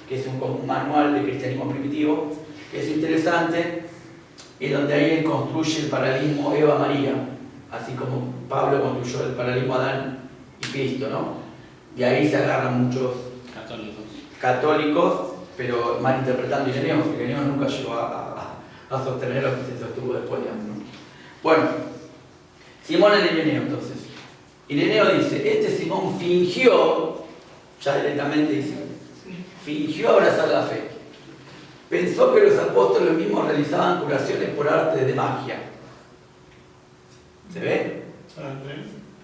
que es un manual de cristianismo primitivo, que es interesante, y donde ahí él construye el paralelismo Eva-María, así como Pablo construyó el paralelismo Adán y Cristo, ¿no? Y ahí se agarran muchos católicos, pero malinterpretando Ireneo, porque Ireneo nunca llegó a sostener lo que se sostuvo después, digamos, ¿no? Bueno, Simón el Ireneo, entonces. Ireneo dice, este Simón fingió, ya directamente dice, fingió abrazar la fe. Pensó que los apóstoles mismos realizaban curaciones por arte de magia. ¿Se ve?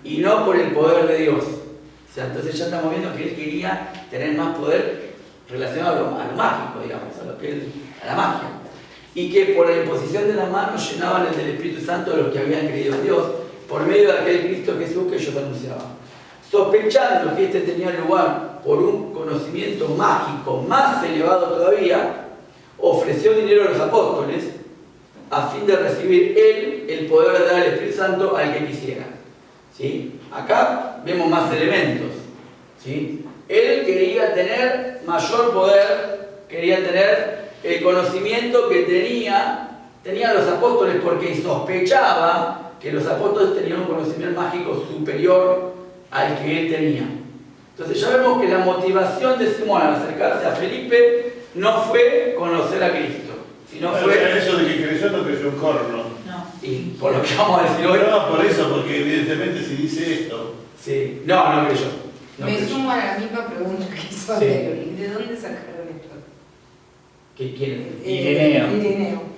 Y no por el poder de Dios. O sea, entonces ya estamos viendo que él quería tener más poder relacionado a lo mágico, digamos, a la magia. Y que por la imposición de las manos llenaban el del Espíritu Santo de los que habían creído en Dios, por medio de aquel Cristo Jesús que ellos anunciaban. Sospechando que este tenía lugar por un conocimiento mágico más elevado todavía, ofreció dinero a los apóstoles a fin de recibir él el poder de dar el Espíritu Santo al que quisiera. ¿Sí? Acá vemos más elementos. ¿Sí? Él quería tener mayor poder, quería tener el conocimiento que tenían los apóstoles, porque sospechaba que los apóstoles tenían un conocimiento mágico superior al que él tenía. Entonces ya vemos que la motivación de Simón al acercarse a Felipe no fue conocer a Cristo, sino fue... Eso de que creyó no creyó un corno. No. Y por lo que vamos a decir hoy... No, por eso, porque evidentemente si dice esto... Sí, no creyó. Me sumo a la misma pregunta que hizo anterior. ¿Y de dónde sacaron esto? ¿Quién? Ireneo.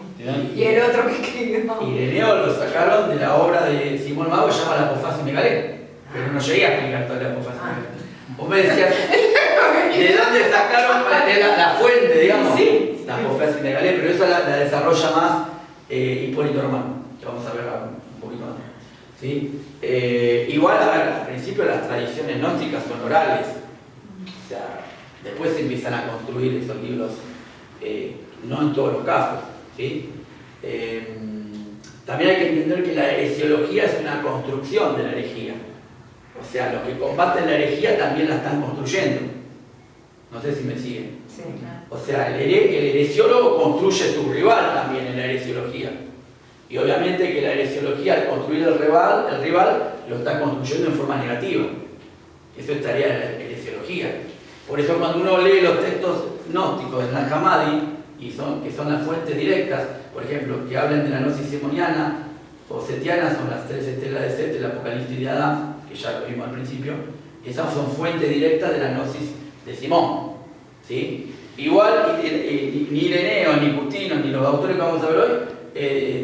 Y el otro que escribió. Ireneo lo sacaron de la obra de Simón Mago, que se llama La Apofase Megalé. Pero no llegué a explicar toda la Apofase Megalé. Vos me decías, ¿de dónde sacaron la fuente, digamos? Sí. La Apofase Megalé, pero esa la desarrolla más Hipólito Romano, que vamos a ver un poquito más. ¿Sí? Igual, a ver, al principio las tradiciones gnósticas son orales. O sea, después se empiezan a construir esos libros, no en todos los casos. ¿Sí? También hay que entender que la heresiología es una construcción de la herejía. O sea, los que combaten la herejía también la están construyendo. No sé si me siguen. Sí. O sea, el heresiólogo construye su rival también en la heresiología. Y obviamente que la heresiología, al construir el rival lo está construyendo en forma negativa. Eso es tarea de la heresiología. Por eso cuando uno lee los textos gnósticos de Nag Hammadi, que son las fuentes directas, por ejemplo, que hablan de la gnosis simoniana o setiana, son las tres estelas de Set, el Apocalipsis de Adán, que ya lo vimos al principio, esas son fuentes directas de la gnosis de Simón. ¿Sí? Igual ni Ireneo, ni Custino, ni los autores que vamos a ver hoy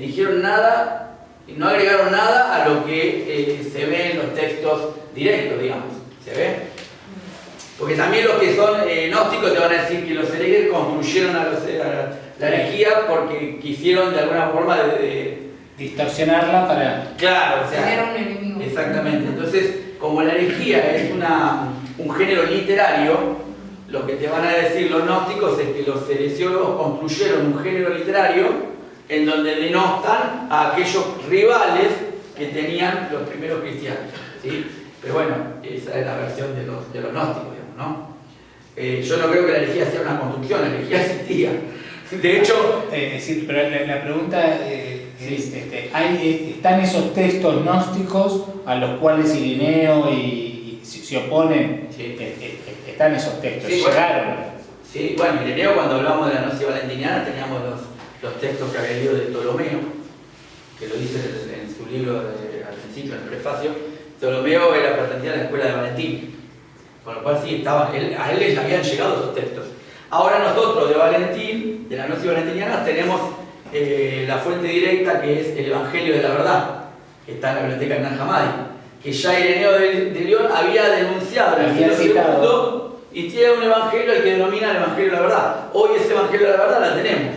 dijeron nada, no agregaron nada a lo que se ve en los textos directos, digamos. ¿Se ve? Porque también los que son gnósticos te van a decir que los herejes construyeron a la herejía porque quisieron de alguna forma distorsionarla para... Claro, o sea, tener un enemigo. Exactamente. Entonces, como la herejía es un género literario, lo que te van a decir los gnósticos es que los heresiólogos construyeron un género literario en donde denostan a aquellos rivales que tenían los primeros cristianos. ¿Sí? Pero bueno, esa es la versión de los gnósticos, digamos, ¿no? Yo no creo que la herejía sea una construcción, la herejía existía. De hecho... sí, pero la pregunta es, ¿están esos textos gnósticos a los cuales Ireneo y se oponen? Sí. Están esos textos, Sí, llegaron. Sí, bueno, Ireneo, cuando hablamos de la gnosis valentiniana, teníamos los textos que había leído de Ptolomeo, que lo dice en su libro al principio, en el prefacio. Ptolomeo era perteneciente a la escuela de Valentín, con lo cual sí, a él les habían llegado esos textos. Ahora nosotros de Valentín, de la gnosis valentiniana, tenemos la fuente directa, que es el Evangelio de la Verdad, que está en la biblioteca de Nag Hammadi, que ya Ireneo de León había denunciado en el siglo II, y tiene un evangelio al que denomina el Evangelio de la Verdad. Hoy ese Evangelio de la Verdad lo tenemos.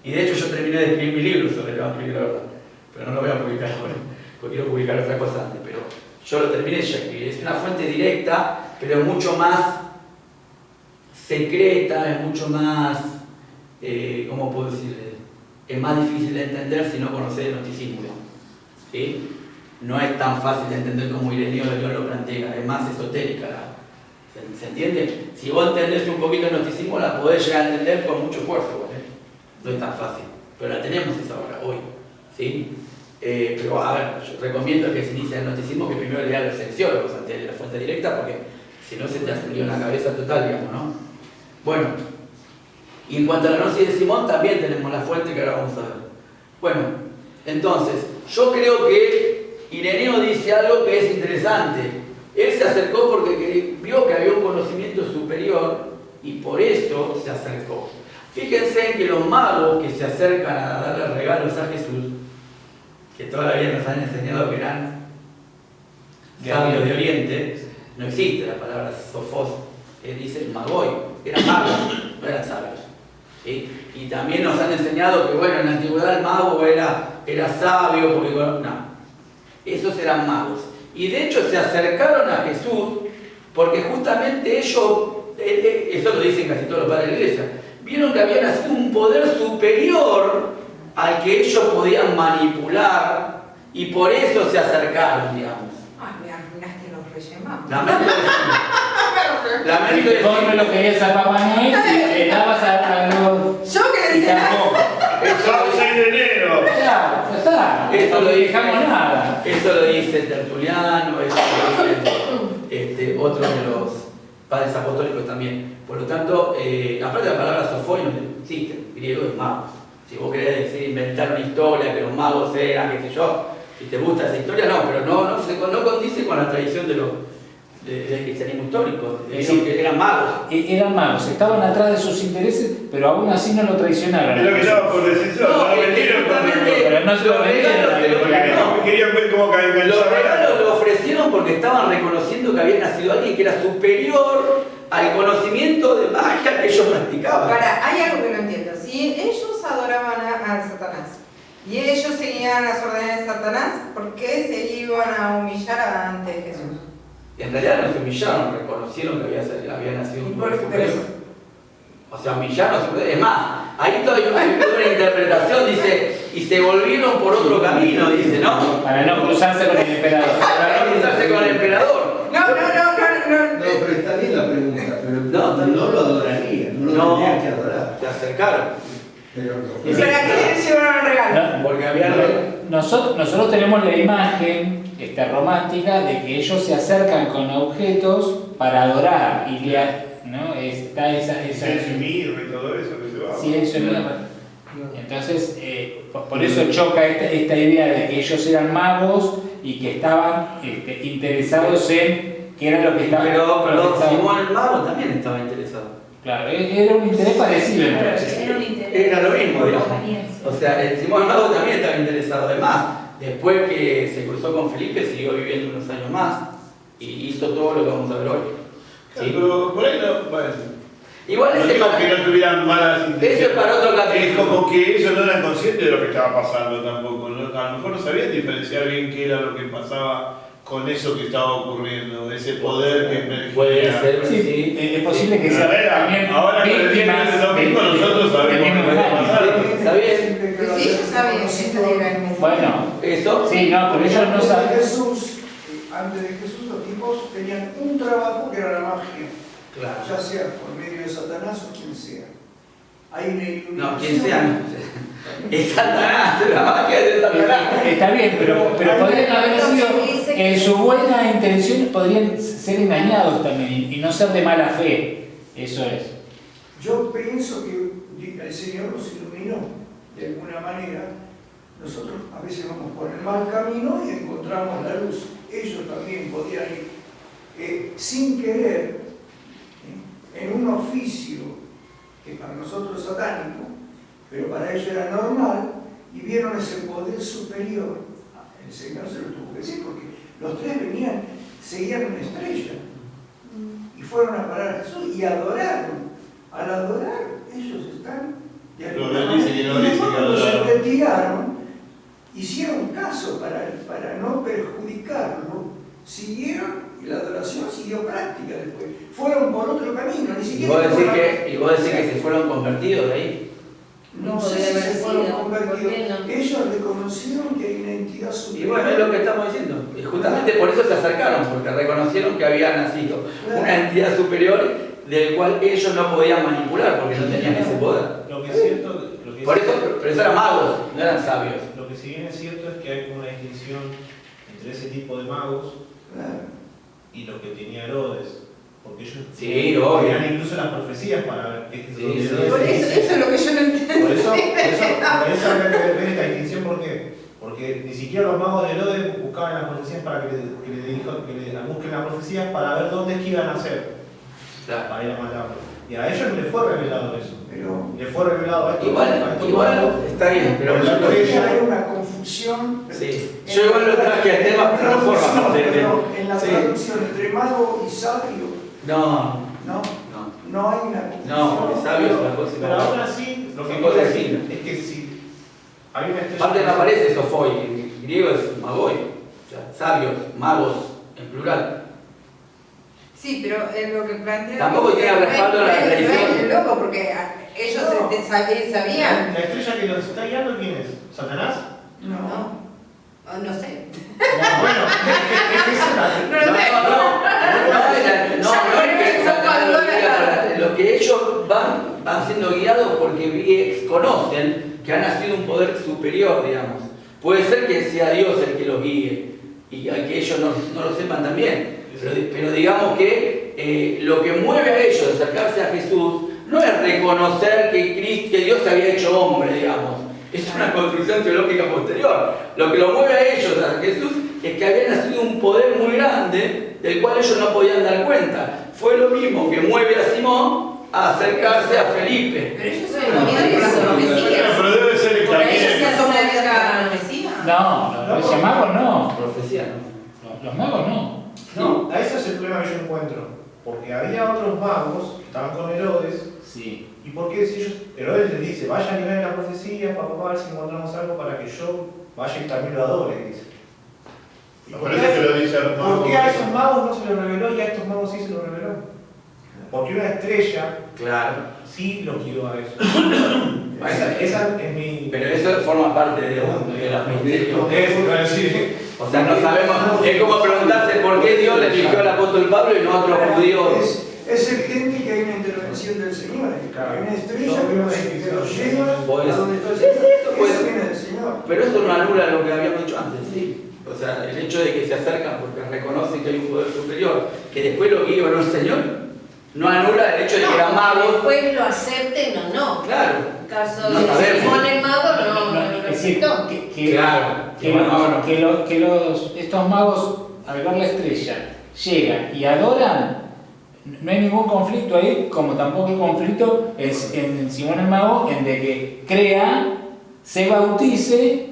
Y de hecho yo terminé de escribir mi libro sobre el Evangelio de la Verdad, pero no lo voy a publicar ahora, porque quiero publicar otra cosa antes, pero yo lo terminé ya escribir. Es una fuente directa, pero mucho más secreta, es mucho más, ¿cómo puedo decir? Es más difícil de entender si no conoces el gnosticismo. ¿Sí? No es tan fácil de entender como Ireneo de León lo plantea, es más esotérica ¿Se entiende? Si vos entendés un poquito el gnosticismo, la podés llegar a entender con mucho esfuerzo, ¿vale? No es tan fácil, pero la tenemos esa hora, hoy, ¿sí? Pero a ver, yo recomiendo que se inicie el gnosticismo que primero lea a los esenciólogos antes de la fuente directa, porque si no se te hace un lío en la cabeza total, digamos, ¿no? Bueno, y en cuanto a la gnosis de Simón, también tenemos la fuente que ahora vamos a ver. Bueno, entonces, yo creo que Ireneo dice algo que es interesante. Él se acercó porque vio que había un conocimiento superior y por eso se acercó. Fíjense que los magos que se acercan a darle regalos a Jesús, que todavía nos han enseñado que eran sabios de Oriente, no existe la palabra sofos, que dice magoi, eran magos, no eran sabios. ¿Sí? Y también nos han enseñado que bueno, en la antigüedad el mago era sabio, porque no, esos eran magos. Y de hecho se acercaron a Jesús porque justamente ellos, eso lo dicen casi todos los padres de la iglesia, vieron que había nacido un poder superior al que ellos podían manipular y por eso se acercaron, digamos. Ay, me arruinaste los Reyes Magos. Lamento decir. Vos no lo querías a Papá Noel y le dabas a los... Yo que le decía tampoco. ¡Sábado 6 de enero! Ya está. Eso No lo dejamos nada. Eso lo dice Tertuliano, eso lo dice otro de los padres apostólicos también. Por lo tanto, aparte de la palabra sofoi no existe, griego es magos. Si vos querés decir, inventar una historia que los magos eran, qué sé yo, si te gusta esa historia, no, pero no condice con la tradición del cristianismo histórico, decir que eran magos. Eran magos, estaban atrás de sus intereses, pero aún así no lo traicionaron. Es lo que estaba por decir, no lo vendieron pero no se lo vendieron. Querían ver cómo caen Los regalos lo ofrecieron porque estaban reconociendo que había nacido alguien que era superior al conocimiento de magia que ellos practicaban. Para, hay algo que no entiendo. Si ellos adoraban a Satanás y ellos seguían las órdenes de Satanás, ¿por qué se iban a humillar ante Jesús? En realidad no se humillaron, reconocieron que había nacido un poder superior. O sea, humillaron, es más, ahí todavía hay una interpretación, dice, y se volvieron por otro camino, dice, ¿no? Para no cruzarse con el emperador. Para no cruzarse con el emperador. No. No, pero está bien la pregunta, pero no lo adorarían, no lo tendrían que adorar. Se acercaron. Pero ¿Y para qué le llevaron el regalo? No, Porque había nosotros tenemos la imagen romántica de que ellos se acercan con objetos para adorar y ¿no? Está esa mirra y todo eso que se va. sí, eso es entonces por eso choca esta idea de que ellos eran magos y que estaban interesados en qué era lo que estaban. Pero Simón el mago también estaba interesado. Claro, era un interés parecido entonces. Era lo mismo, digamos. O sea, el Simón el mago también estaba interesado. Además, después que se cruzó con Felipe, siguió viviendo unos años más y hizo todo lo que vamos a ver hoy. ¿Sí? Pero por ahí no, bueno. Igual No ese digo que no tuvieran malas intenciones. Eso es para otro Es capítulo. como que ellos no eran conscientes de lo que estaba pasando tampoco. ¿No? A lo mejor no sabían diferenciar bien qué era lo que pasaba con eso que estaba ocurriendo, ese poder que emergía. Puede ser, Sí, sí. es posible que sea también Ahora que víctimas decían lo mismo, nosotros sabemos del mismo lo que daño. pasaron. ¿Está bien? Pues sí, ellos sabían que esto era el mensaje. Bueno, ¿Eso? sí, no, pero ellos no Antes de saben. Jesús, antes de Jesús, los tipos tenían un trabajo que era la magia, Claro. ya sea por medio de Satanás o quien sea. Hay una iluminación. No, quien sea, no. Es Satanás, la magia de Satanás. Está bien, pero podrían haber sido, en su buena intención podrían ser engañados también y no ser de mala fe. Eso es. Yo pienso que el Señor nos iluminó de alguna manera. Nosotros a veces vamos por el mal camino y encontramos la luz. Ellos también podían ir sin querer en un oficio que para nosotros es satánico, pero para ellos era normal, y vieron ese poder superior. El Señor se lo tuvo que decir, porque los tres seguían una estrella, y fueron a parar a Jesús y adoraron. Al adorar, ellos están de Lo alguna bendice y manera. no Y dice después que cuando se adoraron. retiraron, hicieron caso para no perjudicarlo, siguieron y la adoración siguió práctica después. Fueron por otro camino, ni Y siquiera vos por decís la- que se fueron convertidos de ahí. No sé si se fueron convertidos. Ellos reconocieron que hay una entidad Y superior. bueno, es lo que estamos diciendo. Y justamente por eso se acercaron, porque reconocieron que había nacido una entidad superior del cual ellos no podían manipular, porque no tenían ese poder. Lo que es cierto, Por eso, pero eso eran magos, no eran sabios. lo que si bien es cierto es que hay como una distinción entre ese tipo de magos Claro. y lo que tenía Herodes. Porque ellos Sí, obvio. tenían incluso las profecías para ver qué es Sí, lo que sí. Herodes Por eso, dice. eso es lo que yo no entiendo. Por eso habría que ver esta distinción. ¿Por qué? Porque ni siquiera los magos de Herodes buscaban las profecías para que le busquen las profecías para ver dónde es que iban a hacer, Claro. para ir a matarlo. Y a ellos no les fue revelado eso. Pero Les fue revelado a estos Igual está bien, pero Por la yo- estrella. hay una confusión. sí. Yo igual lo traje al tema, pero no forma parte de. En la Sí. traducción entre mago y sabio, No, ¿no? no. No hay una confusión. No, sabio es una cosa. Pero aún así, lo que Son quiero cosas decir distintas. es que si hay una estrella. Aparte no aparece sofoi, en griego es magoi, o sea, sabios, magos, en plural. Sí, pero lo que plantea. Tampoco tiene respaldo en la tradición. No es loco, porque ellos sabían. ¿La estrella que los está guiando quién es? ¿Satanás? No. No sé. Bueno, es que esa es la. No lo sé. No, es que Satanás lo guía, lo que ellos van siendo guiados porque conocen que ha nacido un poder superior, digamos. Puede ser que sea Dios el que los guíe y que ellos no lo sepan también. Pero digamos que lo que mueve a ellos a acercarse a Jesús no es reconocer que Dios se había hecho hombre, digamos. Es una construcción teológica posterior. Lo que lo mueve a ellos, a Jesús, es que había nacido un poder muy grande del cual ellos no podían dar cuenta. Fue lo mismo que mueve a Simón a acercarse a Felipe. Pero ellos se movían por las profecías. Pero debe ser el Por ellos camino. se asomaban a la profecía. No, los magos no. Profecía, ¿no? Los magos no. No, a ese es el problema que yo encuentro. Porque había otros magos que estaban con Herodes. Sí. ¿Y por qué si ellos, Herodes les dice, vayan y vean la profecía para ver si encontramos algo para que yo vaya y también lo adore? Dice. Y por eso se lo dice a los magos. ¿Por qué a esos magos no se lo reveló y a estos magos sí se lo reveló? Porque una estrella Claro. sí lo guió a eso. Bueno, Esa es mi. Pero eso forma parte de los misterios. Eso iba a decir. O sea, no sabemos. Es como preguntarse por qué Dios le eligió al apóstol Pablo y no a otros judíos. Es evidente que hay una intervención del Señor. Hay una estrella No, que no, nos lleva Pues, a donde está el sí, sí, Señor. eso puede Eso ser. viene del Señor. Pero eso no anula lo que habíamos dicho antes, sí. O sea, el hecho de que se acercan porque reconocen que hay un poder superior, que después lo guía o no el Señor, no anula el hecho de que eran magos. Después lo acepten o no. Claro. En caso No de sabemos. Simón el mago no lo Es decir, aceptó. estos magos, al ver la estrella, llegan y adoran. No hay ningún conflicto ahí, como tampoco hay conflicto en Simón el Mago, en de que crea, se bautice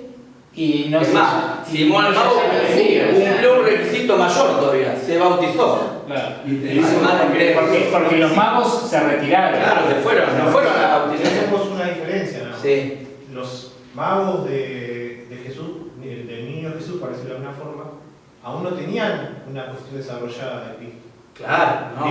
y no Es se. más, Simón el Mago cumplió un requisito mayor todavía, se bautizó. Claro. Porque los magos se retiraron. Claro, se fueron, no fueron a la bautización. Tenemos una diferencia, ¿no? Sí. Los magos de Jesús, del niño Jesús, para decirlo de alguna forma, aún no tenían una cuestión desarrollada de Cristo. Claro, ¿no?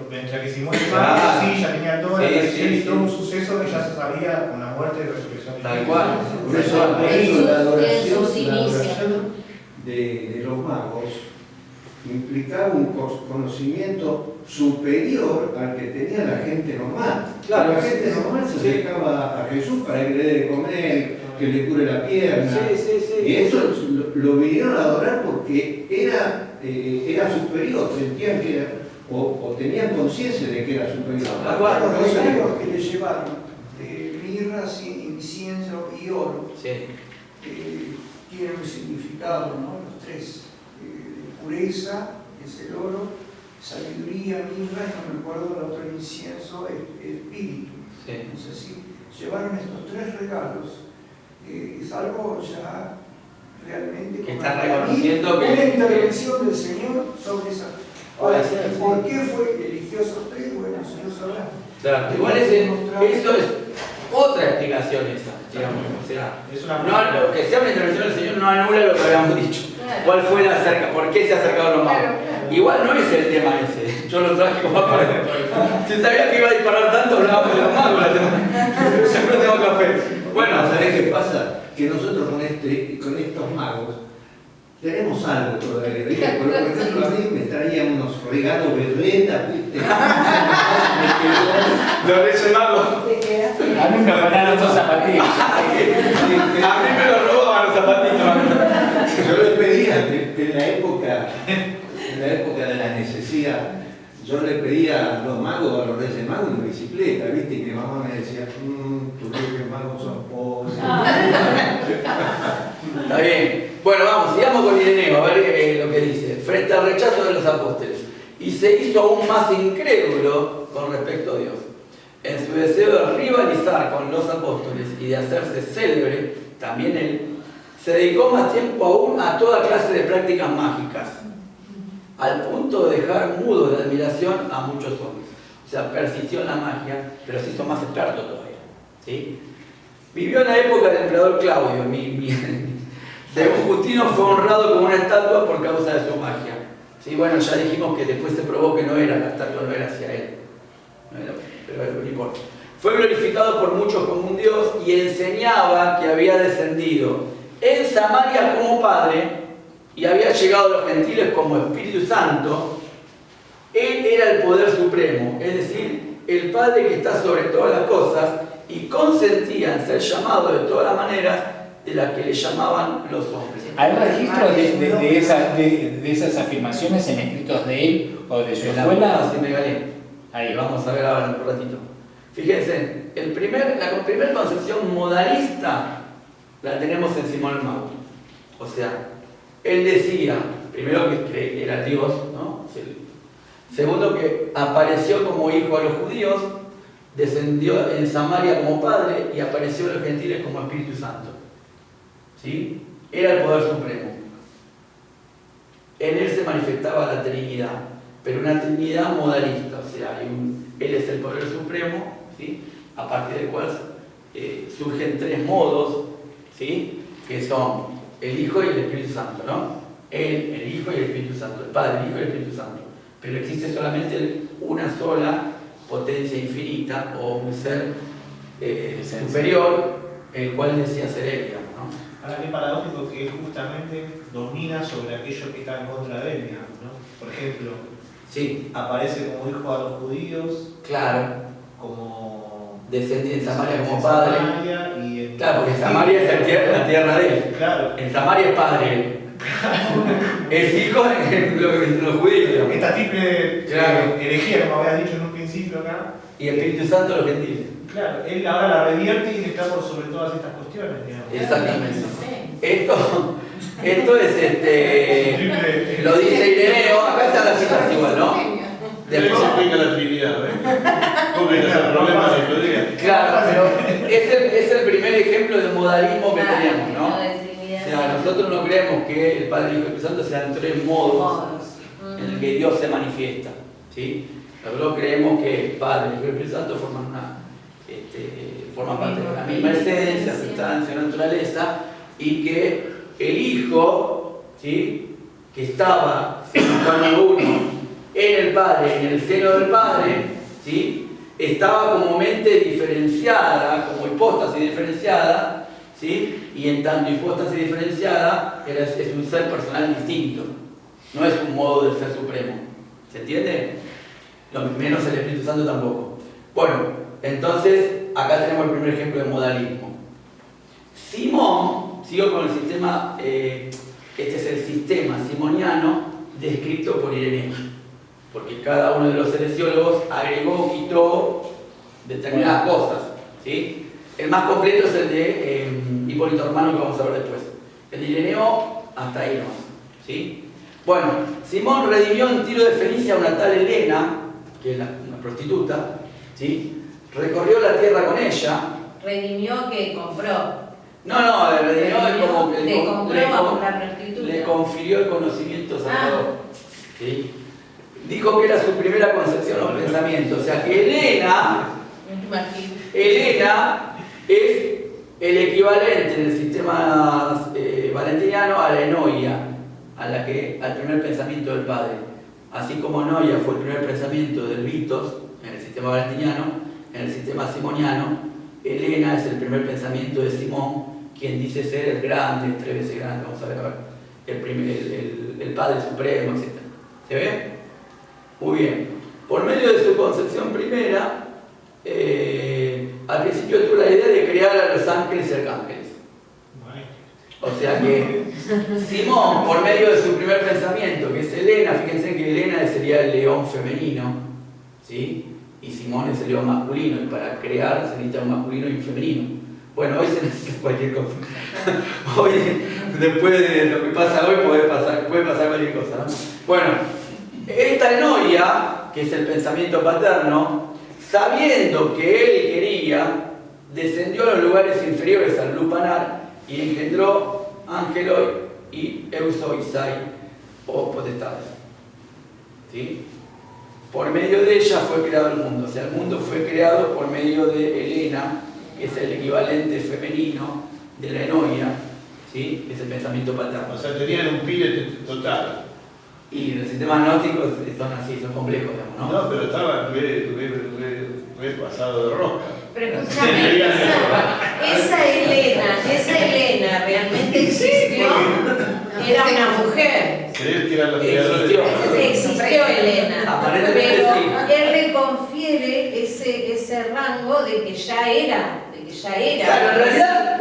Mientras que Simón el Claro. Mago sí ya tenía toda la Sí, tradición sí, y todo sí. un suceso que ya se sabía con la muerte y resurrección de Tal Cristo. cual. Por eso la adoración de los magos implicaba un conocimiento superior al que tenía la gente normal. Claro. La gente normal se Sí. acercaba a Jesús para que le dé de comer, que le cure la pierna. Sí, sí, sí. Y eso lo vinieron a adorar porque era superior, sentían que era, o tenían conciencia de que era superior. Tal cual. Los regalos que le llevaron de mirra, incienso y oro Sí. tienen un significado, ¿no? Los tres. Pureza, que es el oro, sabiduría, mirra, y no me acuerdo el otro incienso, espíritu. Sí. Entonces, sí, llevaron estos tres regalos. Es algo ya realmente Que como están para mí, reconociendo que- una intervención del Señor sobre esa. Ahora, Puede ser, sí. ¿por qué fue que eligió esos tres? Bueno, el Señor sabrá. Claro, igual eso es otra explicación esa, digamos. O sea, Es una no, lo que sea una intervención del Señor no anula lo que habíamos dicho. ¿Cuál fue la acerca? ¿Por qué se acercaron los magos? Igual no es el tema ese. Yo lo traje como para. Si sabía que iba a disparar tanto. tanto hablábamos de los magos la semana. Siempre tengo café. Bueno, ¿sabés qué pasa? Que nosotros con estos magos tenemos algo todavía. ¿Viste? Por ejemplo, a mí me traían unos regalos berretas, ¿viste? los Reyes Magos. A mí me ganaron dos zapatillas. A mí me lo robaban los zapatitos. Yo les pedía en la época de la necesidad, yo le pedía a los magos, a los Reyes Magos, una bicicleta, ¿viste? Y mi mamá me decía, tus Reyes Magos son pobres. Está bien. Bueno, vamos, sigamos con Ireneo, a ver lo que dice. Frente al rechazo de los apóstoles. Y se hizo aún más incrédulo con respecto a Dios. En su deseo de rivalizar con los apóstoles y de hacerse célebre, también él, se dedicó más tiempo aún a toda clase de prácticas mágicas, al punto de dejar mudo de admiración a muchos hombres. O sea, persistió en la magia, pero se hizo más experto todavía. ¿Sí? Vivió en la época del emperador Claudio. Según Justino, fue honrado con una estatua por causa de su magia. ¿Sí? Bueno, ya dijimos que después se probó que no era, la estatua no era hacia él. No era, pero no importa. Fue glorificado por muchos como un Dios y enseñaba que había descendido en Samaria como Padre y había llegado a los gentiles como Espíritu Santo. Él era el poder supremo, es decir, el Padre que está sobre todas las cosas y consentía en ser llamado de todas las maneras de las que le llamaban los hombres. ¿Hay registros de esas afirmaciones en escritos de él o de su escuela? Sí, Megalén. Ahí vamos a ver ahora en un ratito. Fíjense, la primera concepción modalista la tenemos en Simón el Mago. O sea, él decía, primero que era Dios, ¿no? Segundo, que apareció como hijo a los judíos, descendió en Samaria como Padre y apareció a los gentiles como Espíritu Santo. ¿Sí? Era el poder supremo. En él se manifestaba la Trinidad, pero una Trinidad modalista, o sea, él es el poder supremo, ¿sí? A partir del cual surgen tres modos, ¿sí? Que son el Hijo y el Espíritu Santo, ¿no? Él, el Hijo y el Espíritu Santo, el Padre, el Hijo y el Espíritu Santo. Pero existe solamente una sola potencia infinita o un ser superior, el cual decía ser él, digamos, ¿no? Ahora, qué paradójico que él justamente domina sobre aquello que está en contra de él, digamos, ¿no? Por ejemplo, sí, aparece como hijo a los judíos, claro, como descendiente en Samaria como Padre. Y claro, porque Samaria es la tierra de él. Claro. En Samaria es Padre. Es hijo de los judíos. Digamos. Esta triple claro. herejía, como había dicho en un principio acá. Y Espíritu Santo los gentiles. Claro, él ahora la revierte y está por sobre todas estas cuestiones, digamos. Exactamente. Esto es lo dice Ireneo, acá está la cita igual, ¿no? Después se explica la Trinidad, ¿eh? Porque es el problema de lo diga. Claro, pero es el primer ejemplo de modalismo que tenemos, ¿no? O sea, nosotros no creemos que el Padre, el Hijo y el Espíritu Santo sean tres modos en el que Dios se manifiesta, ¿sí? Nosotros creemos que el Padre, el Hijo y el Espíritu Santo forman parte de la misma esencia, sustancia, naturaleza, y que el Hijo, ¿sí? Que estaba simultáneo uno en el Padre, en el seno del Padre, ¿sí? Estaba como mente diferenciada, como hipóstasis diferenciada, ¿sí? Y en tanto hipóstasis diferenciada es un ser personal distinto, no es un modo de ser supremo. ¿Se entiende? Lo menos el Espíritu Santo tampoco. Bueno, entonces acá tenemos el primer ejemplo de modalismo. Simón, sigo con el sistema, este es el sistema simoniano descrito por Ireneo, porque cada uno de los heresiólogos agregó, quitó determinadas cosas, ¿sí? El más completo es el de Hipólito Hermano, que vamos a ver después. El de Ireneo, hasta ahí nomás, ¿sí? Bueno, Simón redimió en Tiro de Fenicia a una tal Helena, que es una prostituta, ¿sí? Recorrió la tierra con ella. Redimió que compró. No, redimió es como que le compró la prostituta. Le confirió el conocimiento salvador. ¿Sí? Dijo que era su primera concepción o pensamiento. O sea que Helena es el equivalente en el sistema valentiniano a la enoia, al primer pensamiento del Padre. Así como noia fue el primer pensamiento del vitos en el sistema valentiniano, en el sistema simoniano, Helena es el primer pensamiento de Simón, quien dice ser el grande, 3 veces grande, vamos a ver ahora, el Padre Supremo, etc. ¿Se ve? Muy bien. Por medio de su concepción primera, al principio tuvo la idea de crear a los ángeles y arcángeles. O sea que Simón, por medio de su primer pensamiento, que es Helena, fíjense que Helena sería el león femenino, ¿sí? Y Simón es el león masculino, y para crear se necesita un masculino y un femenino. Bueno, hoy se necesita cualquier cosa. Hoy, después de lo que pasa hoy, puede pasar cualquier cosa, ¿no? Bueno, esta Enoia, que es el pensamiento paterno, sabiendo que él quería, descendió a los lugares inferiores al lupanar y engendró Angeloi y Eusoisai, o potestades. ¿Sí? Por medio de ella fue creado el mundo. O sea, el mundo fue creado por medio de Helena, que es el equivalente femenino de la Enoia, ¿sí? Es el pensamiento paterno. O sea, tenían un pile total. Y los sistemas gnósticos son así, son complejos, digamos, ¿no? No, pero estaba re pasado de rosca. Pero escúchame, esa Helena realmente existió, era una mujer. ¿Crees que eran los creadores? Existió Helena, Aparentemente pero sí. él le confiere ese rango de que ya era. Claro, en realidad,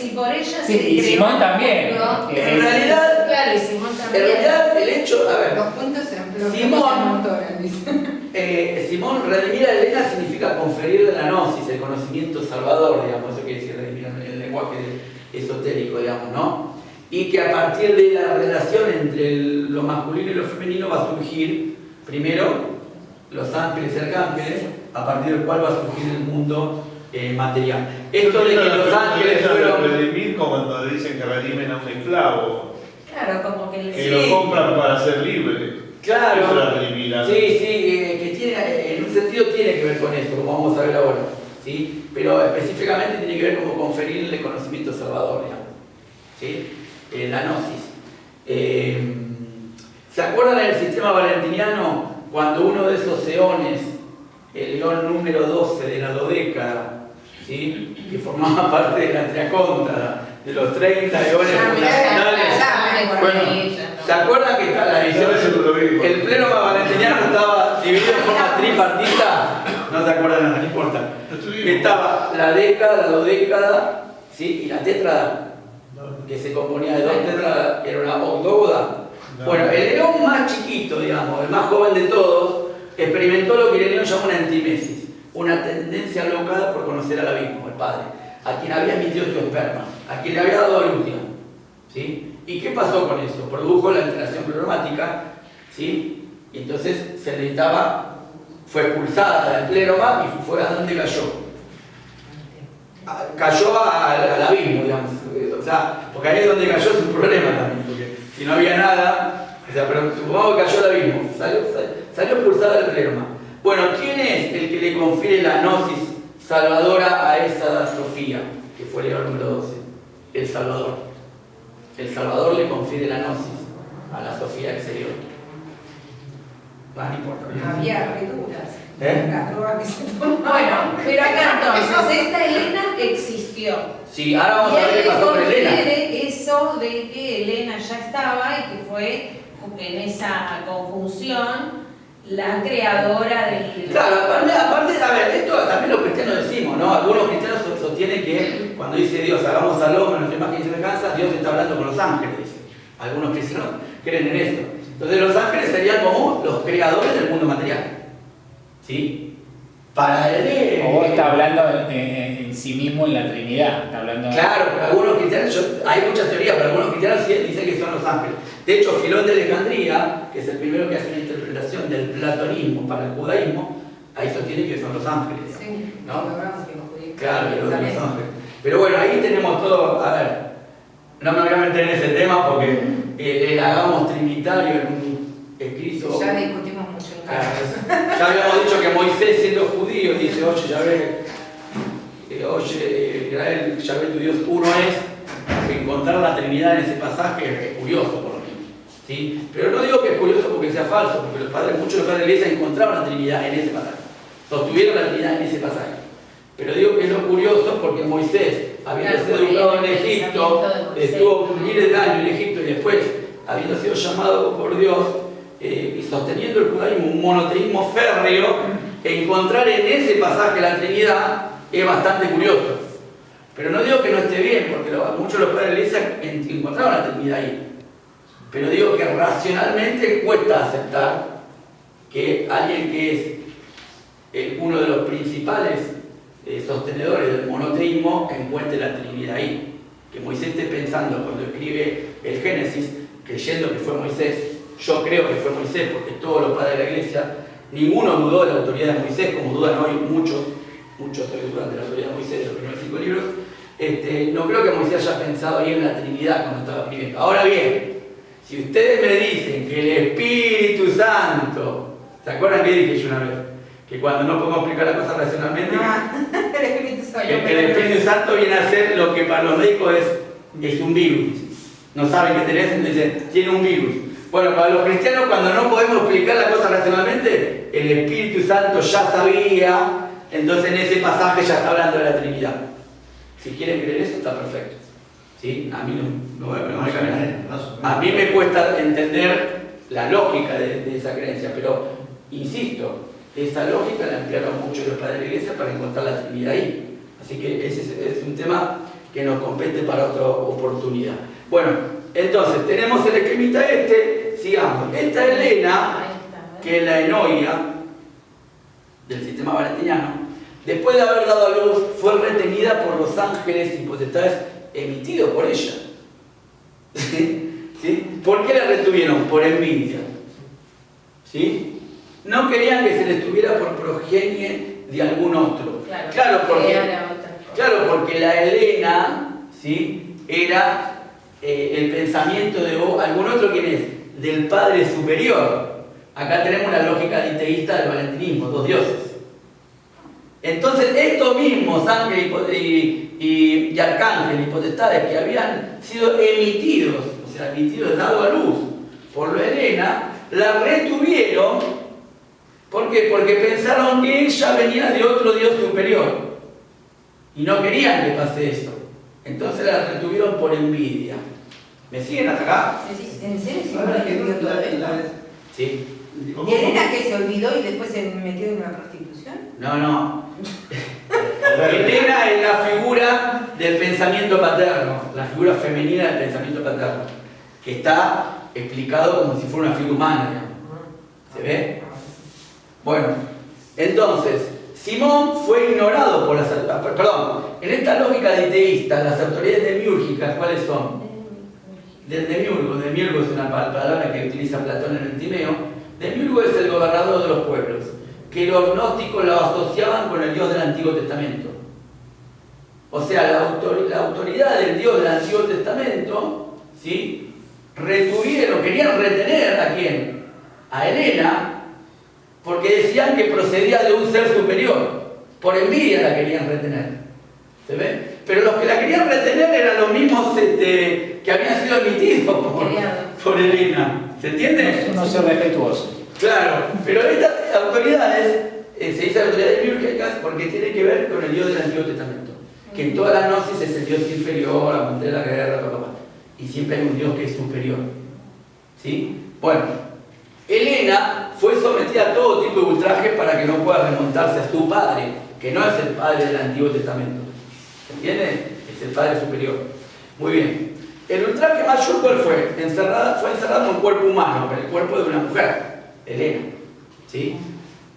Si por ella Sí, y Simón también. ¿no? En realidad, Claro, y Simón en también. realidad el hecho, a ver, Los puntos se Simón. dice. Simón, redimir a Helena significa conferirle la gnosis, el conocimiento salvador, digamos, eso quiere decir redimir en el lenguaje esotérico, digamos, ¿no? Y que a partir de la relación entre lo masculino y lo femenino va a surgir, primero, los ángeles y arcángeles, a partir del cual va a surgir el mundo material. Esto de que los ángeles fueron... redimir como cuando dicen que redimen a un esclavo, Claro, como que que lo compran para ser libre. Claro, Eso era redimir a... sí, que tiene, en un sentido tiene que ver con esto, como vamos a ver ahora, ¿sí? Pero específicamente tiene que ver con conferirle conocimiento salvador, digamos, ¿sí? La gnosis. ¿Se acuerdan del sistema valentiniano cuando uno de esos eones, el eón número 12 de la dodécada, ¿sí? Que formaba parte de la triacóntada, de los 30 eones fundacionales? Bueno, ¿se acuerdan que el pleno valentiniano estaba dividido en forma tripartita? No se acuerdan nada, no importa. Estaba la década, la dodécada, ¿sí? Y la tétrada, que se componía de 2 tétradas, que era una octógoda. Bueno, el león más chiquito, digamos, el más joven de todos, experimentó lo que Ireneo llama una entimesis, una tendencia alocada por conocer al abismo, el Padre, a quien había emitido su esperma, a quien le había dado luz, ¿sí? ¿Y qué pasó con eso? Produjo la alteración pleromática, ¿sí? Y entonces se necesitaba, fue expulsada del pleroma y fue a donde cayó. Cayó al abismo, digamos. O sea, porque ahí es donde cayó su problema también, porque si no había nada, o sea, pero supongamos que cayó al abismo, salió expulsada del pleroma. Bueno, ¿quién es el que le confiere la gnosis salvadora a esa Sofía, que fue el león número 12? El Salvador. El Salvador le confiere la gnosis a la Sofía exterior. No importa. Había reduras. ¿Eh? Bueno, pero acá entonces, esta Helena existió. Sí, ahora vamos a ver qué pasó con Helena. Eso de que Helena ya estaba y que fue en esa conjunción la creadora del... Claro, aparte, a ver, esto también los cristianos decimos, ¿no? Algunos cristianos sostienen que cuando dice Dios, hagamos al hombre, nuestra imagen y semejanza, Dios está hablando con los ángeles, dice. Algunos cristianos creen en esto. Entonces los ángeles serían como los creadores del mundo material, ¿sí? Para él... O está hablando en sí mismo en la Trinidad. Está hablando... Claro, pero algunos cristianos, hay muchas teorías, pero algunos cristianos sí dicen que son los ángeles. De hecho, Filón de Alejandría, que es el primero que hace una interpretación del platonismo para el judaísmo, ahí sostiene que son los ángeles. Sí, ¿no? lo Claro, que son los ángeles. Pero bueno, ahí tenemos todo, a ver, no me voy a meter en ese tema porque el hagamos trinitario en un escrito... Ya discutimos mucho en casa. Ya habíamos dicho que Moisés, siendo judío, dice, oye, Israel, Yahvé tu Dios, uno es. Encontrar la Trinidad en ese pasaje es curioso, por lo menos, ¿sí? Pero no digo que es curioso porque sea falso, porque muchos de los padres de la iglesia encontraron la Trinidad en ese pasaje, sostuvieron la Trinidad en ese pasaje. Pero digo que es lo curioso porque Moisés, habiendo sido educado en Egipto, estuvo miles de años en Egipto y después, habiendo sido llamado por Dios y sosteniendo el judaísmo, un monoteísmo férreo, encontrar en ese pasaje la Trinidad es bastante curioso. Pero no digo que no esté bien, porque muchos de los padres de la iglesia encontraron la Trinidad ahí. Pero digo que racionalmente cuesta aceptar que alguien que es uno de los principales sostenedores del monoteísmo encuentre la Trinidad ahí. Que Moisés esté pensando cuando escribe el Génesis, creyendo que fue Moisés. Yo creo que fue Moisés, porque todos los padres de la iglesia, ninguno dudó de la autoridad de Moisés, como dudan hoy muchos hoy dudan de la autoridad de Moisés, de los primeros 5 libros. No creo que Moisés haya pensado ahí en la Trinidad cuando estaba escribiendo. Ahora bien, si ustedes me dicen que el Espíritu Santo, ¿se acuerdan que dije yo una vez? Que cuando no podemos explicar las cosas racionalmente, el Espíritu Santo viene a ser lo que para los médicos es un virus. No saben qué tenés, entonces tiene un virus. Bueno, para los cristianos, cuando no podemos explicar las cosas racionalmente, el Espíritu Santo ya sabía, entonces en ese pasaje ya está hablando de la Trinidad. Si quieren creer eso, está perfecto. ¿Sí? A mí no me cambia. A mí me cuesta entender la lógica de esa creencia, pero insisto, esa lógica la emplearon mucho los padres de la iglesia para encontrar la Trinidad ahí. Así que ese es un tema que nos compete para otra oportunidad. Bueno, entonces tenemos el esquemita sigamos. Esta Helena, que es la Enoia del sistema valentiniano, después de haber dado a luz, fue retenida por los ángeles y potestades emitidos por ella. ¿Sí? ¿Por qué la retuvieron? Por envidia. ¿Sí? No querían que se les tuviera por progenie de algún otro. Claro, porque la Helena, ¿sí?, era el pensamiento de algún otro, ¿quién es? Del Padre Superior. Acá tenemos la lógica diteísta del valentinismo, 2 dioses. Entonces, estos mismos ángeles y arcángeles y potestades que habían sido emitidos, o sea, dados a luz por la Helena, la retuvieron. ¿Por qué? Porque pensaron que ella venía de otro Dios superior y no querían que pase eso. Entonces la retuvieron por envidia. ¿Me siguen hasta acá? ¿En serio se olvidó todo esto? Sí. ¿Y Helena que se olvidó y después se metió en una prostitución? No. Helena es la figura del pensamiento paterno, la figura femenina del pensamiento paterno, que está explicado como si fuera una figura humana, digamos. ¿Se ve? Bueno, entonces, Simón fue ignorado por las... Perdón, en esta lógica diteísta, las autoridades demiúrgicas, ¿cuáles son? Del demiurgo. Demiurgo es una palabra que utiliza Platón en el Timeo. Demiurgo es el gobernador de los pueblos, que los gnósticos lo asociaban con el Dios del Antiguo Testamento. O sea, la autoridad del Dios del Antiguo Testamento, ¿sí?, querían retener ¿a quién? A Helena, porque decían que procedía de un ser superior. Por envidia la querían retener. ¿Se ve? Pero los que la querían retener eran los mismos que habían sido emitidos por Helena. ¿Se entiende? Uno ser respetuoso. Claro, pero estas autoridades, se dice autoridades demiúrgicas porque tiene que ver con el Dios del Antiguo Testamento. Que en toda la gnosis es el Dios inferior, amante de la guerra, y siempre hay un Dios que es superior. ¿Sí? Bueno, Helena fue sometida a todo tipo de ultrajes para que no pueda remontarse a su padre, que no es el padre del Antiguo Testamento. ¿Se entiende? Es el Padre Superior. Muy bien. El ultraje mayor, ¿cuál fue? Fue encerrado en un cuerpo humano, en el cuerpo de una mujer, Helena. ¿Sí?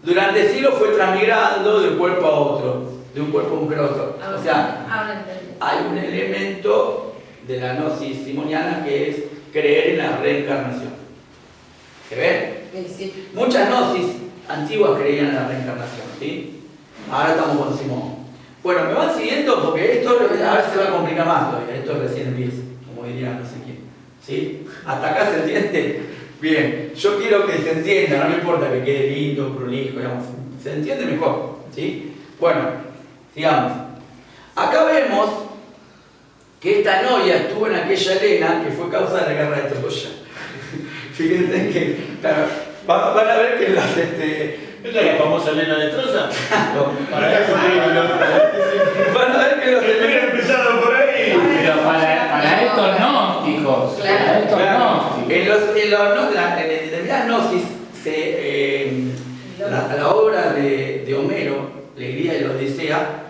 Durante siglos fue transmigrando de un cuerpo a otro, de un cuerpo a mujer a otro. O sea, hay un elemento de la gnosis simoniana que es creer en la reencarnación. ¿Se ve? Sí. Muchas gnosis antiguas creían en la reencarnación, ¿sí? Ahora estamos con Simón. Bueno, ¿me van siguiendo? Porque esto a ver se va a complicar más todavía. Esto recién empieza, como diría no sé quién. ¿Sí? ¿Hasta acá se entiende? Bien, yo quiero que se entienda, no me importa que quede lindo, prolijo, digamos. Se entiende mejor, ¿sí? Bueno, sigamos. Acá vemos que esta Enoia estuvo en aquella Helena que fue causa de la guerra de Troya. Fíjense que, claro, van a ver que ¿Esta es la famosa Elena de Troya? Para eso Van a ver que los Hubiera empezado por ahí. Pero para estos gnósticos, para estos gnósticos. En determinadas gnosis, la obra de Homero, Alegría y la Odisea,